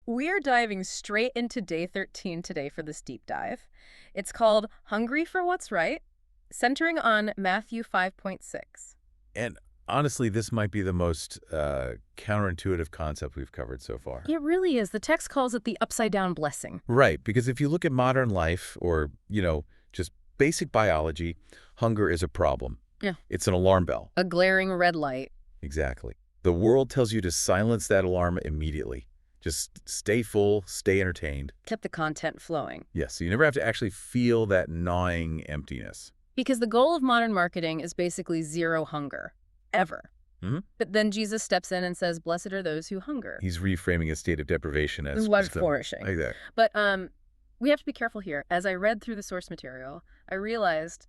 We're diving straight into day 13 today for this deep dive. It's called Hungry for What's Right, centering on Matthew 5.6. And honestly, this might be the most counterintuitive concept we've covered so far. It really is. The text calls it the upside down blessing. Right, because if you look at modern life or, just basic biology, hunger is a problem. Yeah. It's an alarm bell. A glaring red light. Exactly. The world tells you to silence that alarm immediately. Just stay full, stay entertained. Kept the content flowing. Yes, so you never have to actually feel that gnawing emptiness. Because the goal of modern marketing is basically zero hunger. Ever. Mm-hmm. But then Jesus steps in and says, blessed are those who hunger. He's reframing a state of deprivation as What just flourishing. like that. But we have to be careful here. As I read through the source material, I realized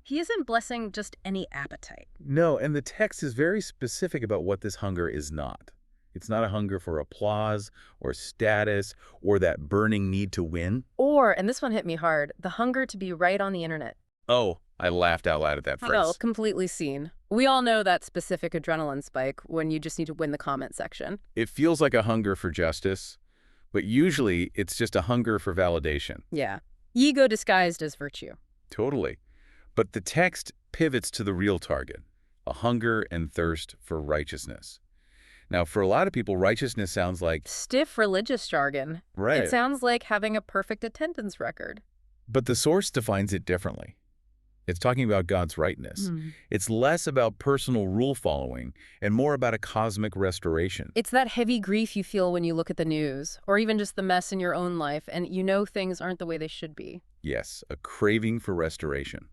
he isn't blessing just any appetite. No, and the text is very specific about what this hunger is not. It's not a hunger for applause or status or that burning need to win. Or, and this one hit me hard, the hunger to be right on the internet. Oh, I laughed out loud at that phrase. Well, completely seen. We all know that specific adrenaline spike when you just need to win the comment section. It feels like a hunger for justice, but usually it's just a hunger for validation. Yeah. Ego disguised as virtue. Totally. But the text pivots to the real target, a hunger and thirst for righteousness. Now, for a lot of people, righteousness sounds like Stiff religious jargon. right. It sounds like having a perfect attendance record. But the source defines it differently. It's talking about God's rightness. It's less about personal rule following and more about a cosmic restoration. It's that heavy grief you feel when you look at the news, or even just the mess in your own life, and you know things aren't the way they should be. Yes, a craving for restoration.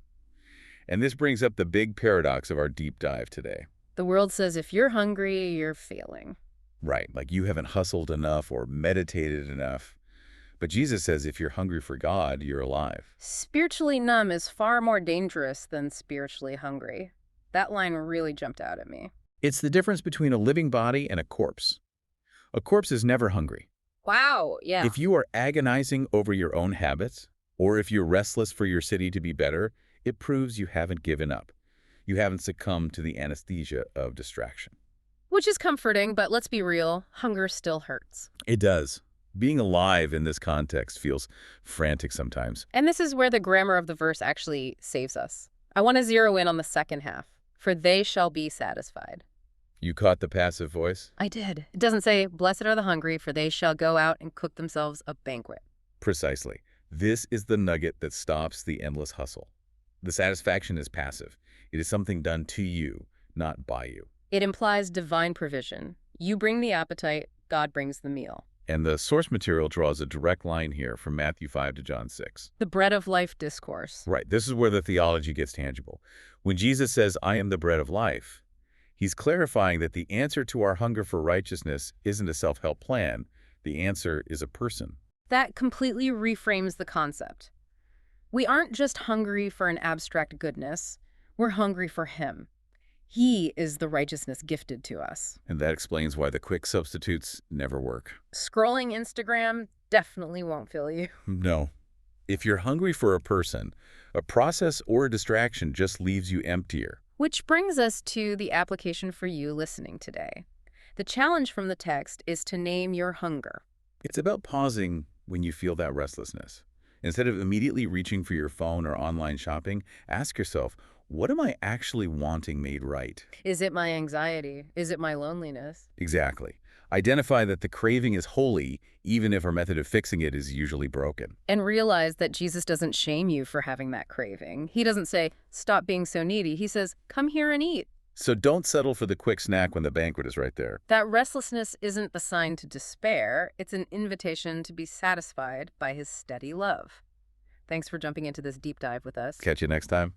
And this brings up the big paradox of our deep dive today. The world says if you're hungry, you're failing. Right, like you haven't hustled enough or meditated enough. But Jesus says if you're hungry for God, you're alive. Spiritually numb is far more dangerous than spiritually hungry. That line really jumped out at me. It's the difference between a living body and a corpse. A corpse is never hungry. Wow, yeah. If you are agonizing over your own habits, or if you're restless for your city to be better, it proves you haven't given up. You haven't succumbed to the anesthesia of distraction. Which is comforting, but let's be real, hunger still hurts. It does. Being alive in this context feels frantic sometimes. And this is where the grammar of the verse actually saves us. I want to zero in on the second half. For they shall be satisfied. You caught the passive voice? I did. It doesn't say, blessed are the hungry, for they shall go out and cook themselves a banquet. Precisely. This is the nugget that stops the endless hustle. The satisfaction is passive. It is something done to you, not by you. It implies divine provision. You bring the appetite, God brings the meal. And the source material draws a direct line here from Matthew 5 to John 6. The bread of life discourse. Right, this is where the theology gets tangible. When Jesus says, I am the bread of life, he's clarifying that the answer to our hunger for righteousness isn't a self-help plan. The answer is a person. That completely reframes the concept. We aren't just hungry for an abstract goodness. We're hungry for him. He is the righteousness gifted to us. And that explains why the quick substitutes never work. Scrolling Instagram definitely won't fill you. No. If you're hungry for a person, a process or a distraction just leaves you emptier. Which brings us to the application for you listening today. The challenge from the text is to name your hunger. It's about pausing when you feel that restlessness. Instead of immediately reaching for your phone or online shopping, ask yourself, what am I actually wanting made right? Is it my anxiety? Is it my loneliness? Exactly. Identify that the craving is holy, even if our method of fixing it is usually broken. And realize that Jesus doesn't shame you for having that craving. He doesn't say, stop being so needy. He says, come here and eat. So don't settle for the quick snack when the banquet is right there. That restlessness isn't the sign to despair. It's an invitation to be satisfied by his steady love. Thanks for jumping into this deep dive with us. Catch you next time.